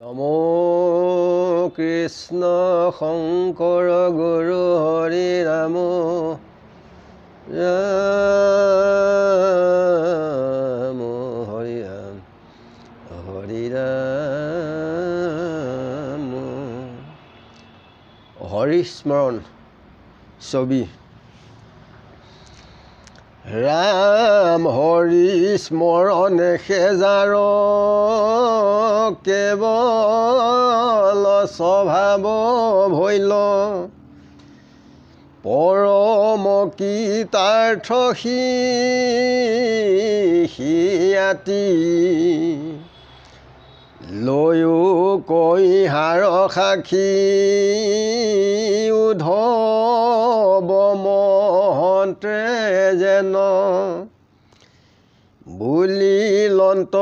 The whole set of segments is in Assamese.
নমো কৃষ্ণ শংকৰ গুৰু হৰি ৰাম ৰাম হৰি ৰাম হৰি ৰাম হৰি স্মৰণ ছবি ৰাম হৰি স্মৰণ সেজাৰ কেৱল স্বভাৱ ভৈল পৰম কীৰ্তাৰ্থ সিয়াতি লৈও কৈহাৰ সাক্ষী উদ্ধৱ মহন্তে যেন বুলি লন্ত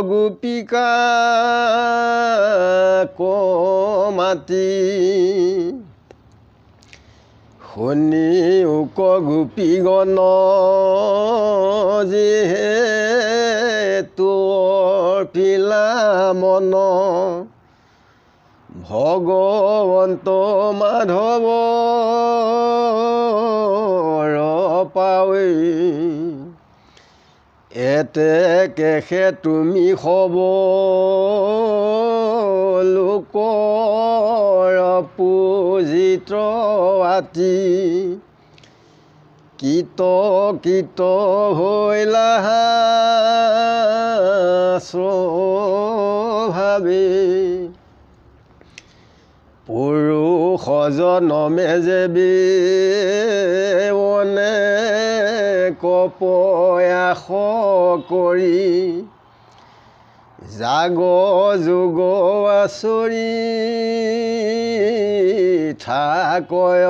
গোপিকা মাতি শুনি উক গোপীগণ যিহেতু অৰ্পিলা মন ভগৱন্ত মাধৱৰ পাৱৈ এতে কেশে তুমি হব লোকৰ পূজিত আতি কীত হৈলা স্বভাৱে পুৰুষ জনমে যে প্ৰয়াস কৰি জাগ যোগ আচৰি থাকয়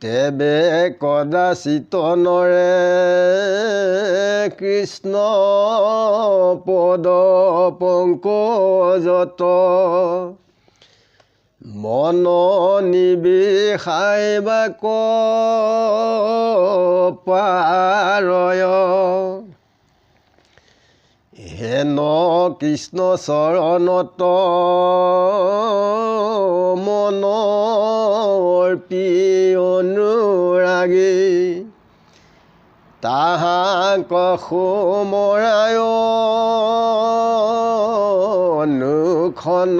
তেবে কদাচিত নৰে কৃষ্ণ পদ পংকজত মন নিবিষাই বাক পাৰয় হেন কৃষ্ণ চৰণত মন অৰ্পি অনুৰাগী তাহাক সুমৰায় অনুখন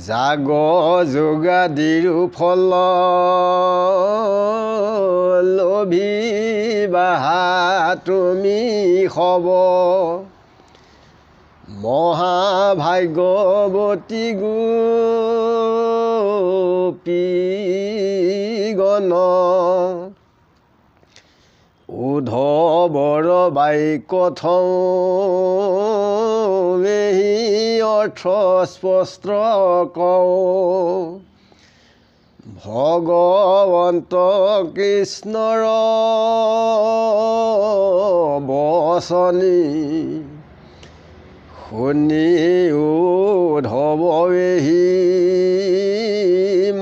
জাগ যোগাদিৰো ফল লভিবাহা তুমি হব মহাভাগ্যৱতী গোপীগণ উদ্ধৱৰ বাক্য থওঁ এহি অৰ্থ স্পষ্ট কওঁ ভগৱন্ত কৃষ্ণৰ বচনি শুনি উদ্ধৱ এহি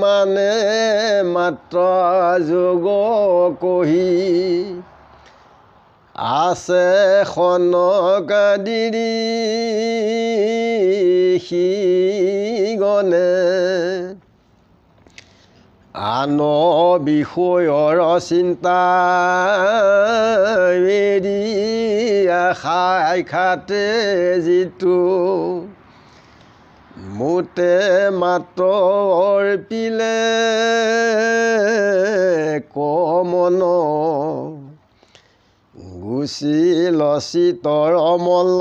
মানে মাত্ৰ যোগ কহি আছে সনকাদিৰি সিগণে আন বিষয়ৰ চিন্তা এৰি সাক্ষাতে যিটো মোতে মাত্ৰ অৰ্পিলে কমন গুচি লচিতৰ মল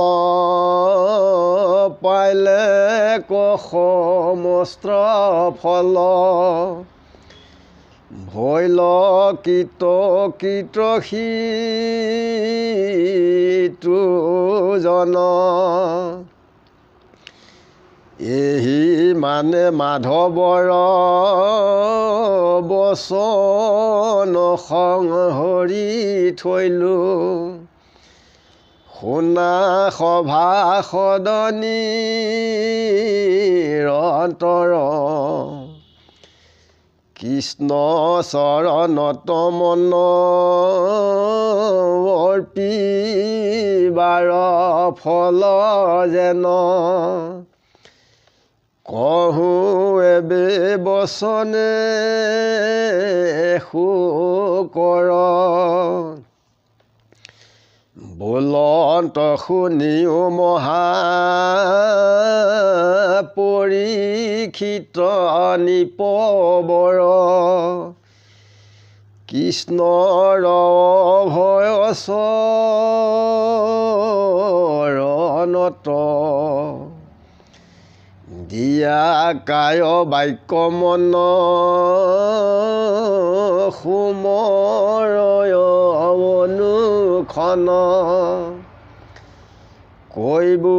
পাইলে সমস্ত ফল ভৈল কীট সিটো জন এহি মানে মাধৱৰ বচন সংহৰি থৈলো শুনা সভা সদনীৰ অন্তৰ কৃষ্ণ চৰণত মন অৰ্পি বাৰ ফল যেন কহো এবে বচনে শুকৰ বুলন্ত শুনিও মহা পৰীক্ষিত নিপবৰ কৃষ্ণৰ অভয় চৰণত দিয়া কায় বাক্য মন সুমৰয় অনুখন কৈবো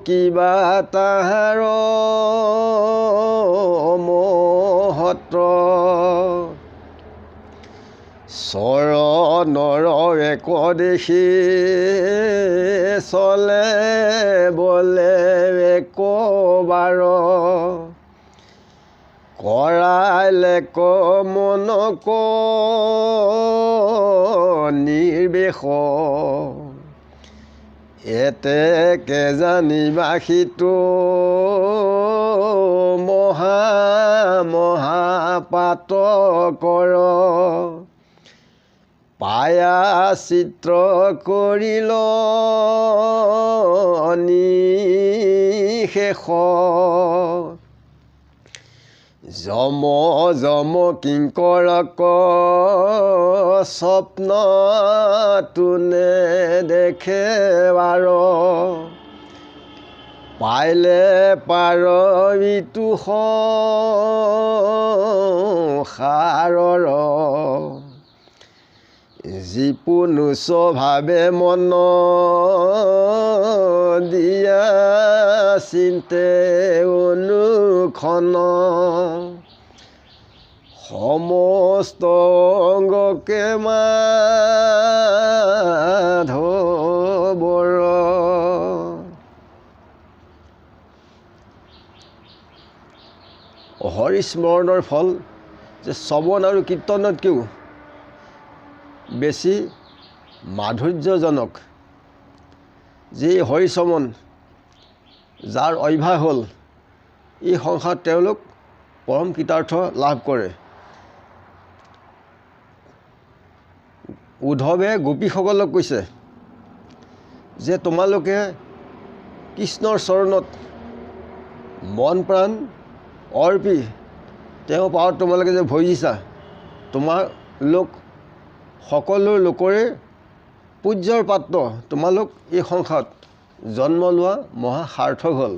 কিবা তাহাৰ মহত্ৰ চৰণৰ এক দেখি চলে বলে একবাৰ কৰাইলে মন নিৰ্বেশ এতেকে জানিবা সিটো মহাপাতকৰ পায়া চিত্ৰ কৰিল নিশেষ যম কিংকৰক স্বপ্ন তোনে দেখে বাৰ পাইলে পাৰবিতো সংসাৰৰ যিপোনো স্বভাৱে মন দিয়া চিন্তে অনুখন সমস্ত অংগকে মাধৱৰ হৰিস্মৰণৰ ফল যে শ্ৰৱণ আৰু কীৰ্তনতকৈও বেছি মাধুৰ্যজনক যি হৰিশ্ৰৱণ যাৰ অভ্যাস হ'ল এই সংসাৰত তেওঁলোক পৰম কৃতাৰ্থ লাভ কৰে উদ্ধৱে গোপীসকলক কৈছে যে তোমালোকে কৃষ্ণৰ চৰণত মন প্ৰাণ অৰ্পি তেওঁৰ পাৰত তোমালোকে যে ভজিছা তোমালোক সকলো লোকৰে পূজ্যৰ পাত্ৰ তোমালোক এই সংসাৰত জন্ম লোৱা মহা সাৰ্থক হ'ল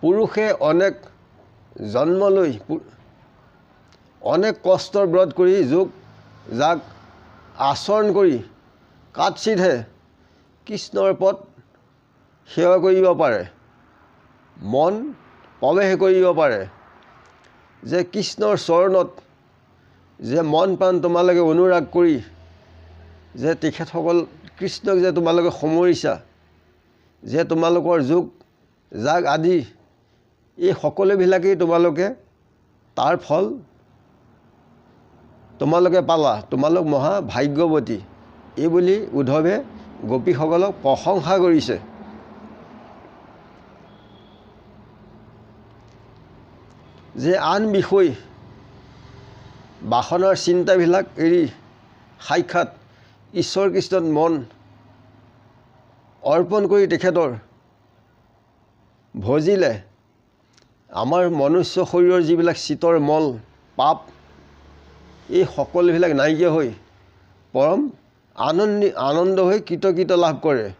পুৰুষে অনেক জন্ম লৈ অনেক কষ্টৰ ব্ৰত কৰি যাক আচৰণ কৰি কাৎচিতহে কৃষ্ণৰ পদ সেৱা কৰিব পাৰে মন প্ৰৱেশ কৰিব পাৰে যে কৃষ্ণৰ চৰণত যে মন প্ৰাণ তোমালোকে অনুৰাগ কৰি যে তেখেতসকল কৃষ্ণক যে তোমালোকে সমৰিছা যে তোমালোকৰ যাগ আদি এই সকলোবিলাকেই তোমালোকে তাৰ ফল তোমালোকে পালা তোমালোক মহা ভাগ্যৱতী এই বুলি উদ্ধৱে গোপীসকলক প্ৰশংসা কৰিছে যে আন বিষয় বাসনাৰ চিন্তাবিলাক এৰি সাক্ষাৎ ঈশ্বৰ কৃষ্ণত মন অৰ্পণ কৰি তেখেতৰ ভজিলে আমাৰ মনুষ্য শৰীৰৰ যিবিলাক চিতৰ মল পাপ এই সকলোবিলাক নাইকিয়া হৈ পৰম আনন্দ হৈ কৃতকৃত লাভ কৰে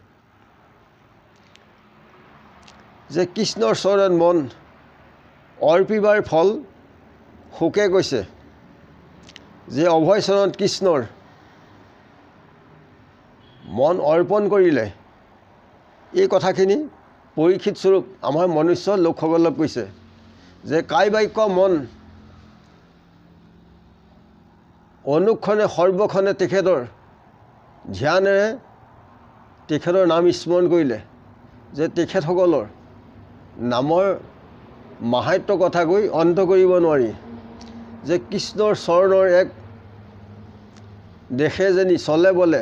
যে কৃষ্ণৰ চৰণত মন অৰ্পিবাৰ ফল শুকে কৈছে যে অভয় চৰণত কৃষ্ণৰ মন অৰ্পণ কৰিলে এই কথাখিনি পৰীক্ষিত স্বৰূপ আমাৰ মনুষ্য লোকসকলক কৈছে যে কাই বাক্য মন অনুক্ষণে সৰ্বক্ষণে তেখেতৰ ধ্যানেৰে তেখেতৰ নাম স্মৰণ কৰিলে যে তেখেতসকলৰ নামৰ মাহাত্য কথা কৈ অন্ত কৰিব নোৱাৰি যে কৃষ্ণৰ চৰণৰ এক দেশে যেনি চলে বলে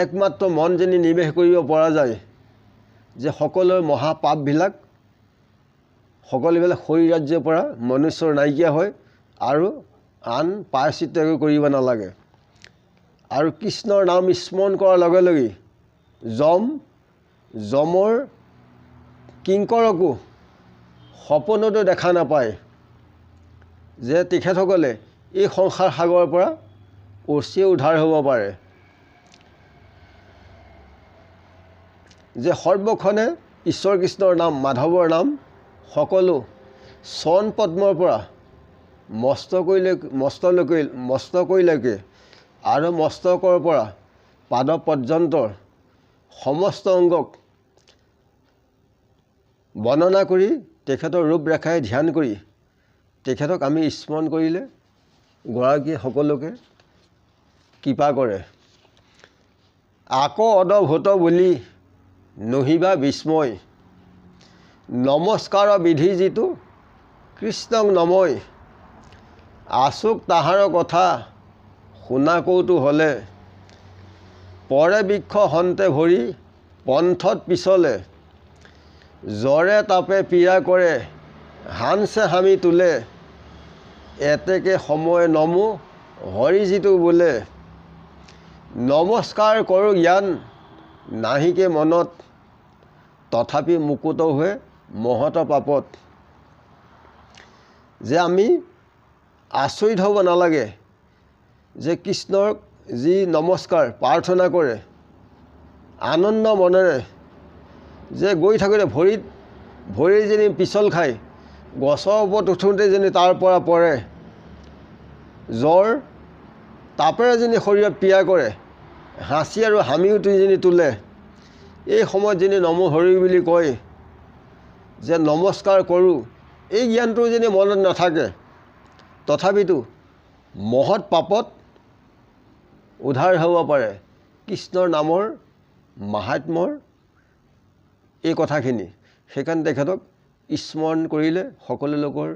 একমাত্ৰ মন যেনি নিৱেশ কৰিব পৰা যায় যে সকলোৰ মহাপাপবিলাক সকলোবিলাক শৰীৰাজ্যৰ পৰা মনুষ্যৰ নাইকিয়া হয় আৰু আন প্ৰায়শ্চিত্ত কৰিব নালাগে। আৰু কৃষ্ণৰ নাম স্মৰণ কৰাৰ লগে লগে যমৰ কিংকৰকো সপোনতো দেখা নাপায় যে তেখেতসকলে এই সংসাৰ সাগৰৰ পৰা অচিয়ে উদ্ধাৰ হ'ব পাৰে। যে সৰ্বক্ষণে ঈশ্বৰ কৃষ্ণৰ নাম মাধৱৰ নাম সকলো চৰণ পদ্মৰ পৰা মস্তকলৈকে আৰু মস্তকৰ পৰা পাদ পৰ্যন্তৰ সমস্ত অংগক বৰ্ণনা কৰি তেখেতৰ ৰূপৰেখাই ধ্যান কৰি তেখেতক আমি স্মৰণ কৰিলে গৰাকীয়ে সকলোকে কৃপা কৰে। আকৌ অদভূত বুলি নহিবা বিস্ময় নমস্কাৰ বিধি যিটো কৃষ্ণক নময় আচুক তাহাৰ কথা শুনা কৌতু হ'লে পৰে বৃক্ষ হন্তে ভৰি পন্থত পিছলে জ্বৰে তাপে পীড়া কৰে হানছে হামি তোলে এতেকে সময় নমো হৰি যিটো বোলে নমস্কাৰ কৰোঁ জ্ঞান নাহিকে মনত তথাপি মুকুত হৈ মহত পাপত। যে আমি আচৰিত হ'ব নালাগে যে কৃষ্ণক যি নমস্কাৰ প্ৰাৰ্থনা কৰে আনন্দ মনেৰে যে গৈ থাকোঁতে ভৰি যেনি পিছল খাই গছৰ ওপৰত উঠোঁতে যেনি তাৰ পৰা পৰে জ্বৰ তাপেৰে যেনি শৰীৰত পীড়া কৰে হাঁচি আৰু হামিও যেনি তোলে এই সময়ত যেনি নমো হৰি বুলি কয় যে নমস্কাৰ কৰোঁ এই জ্ঞানটো যেনি মনত নাথাকে তথাপিতো মহৎ পাপত উদ্ধাৰ হ'ব পাৰে। কৃষ্ণৰ নামৰ মাহাত্ম্যৰ এই কথাখিনি সেইকাৰণে তেখেতক স্মৰণ কৰিলে সকলো লোকৰ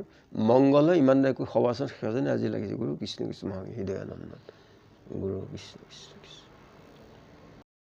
মংগল হয়। ইমান একো সবাচন সেইজনে আজি লাগিছে গুৰু কৃষ্ণ কৃষ্ণ হৃদয়ানন্দ গুৰু কৃষ্ণ কৃষ্ণ কৃষ্ণ।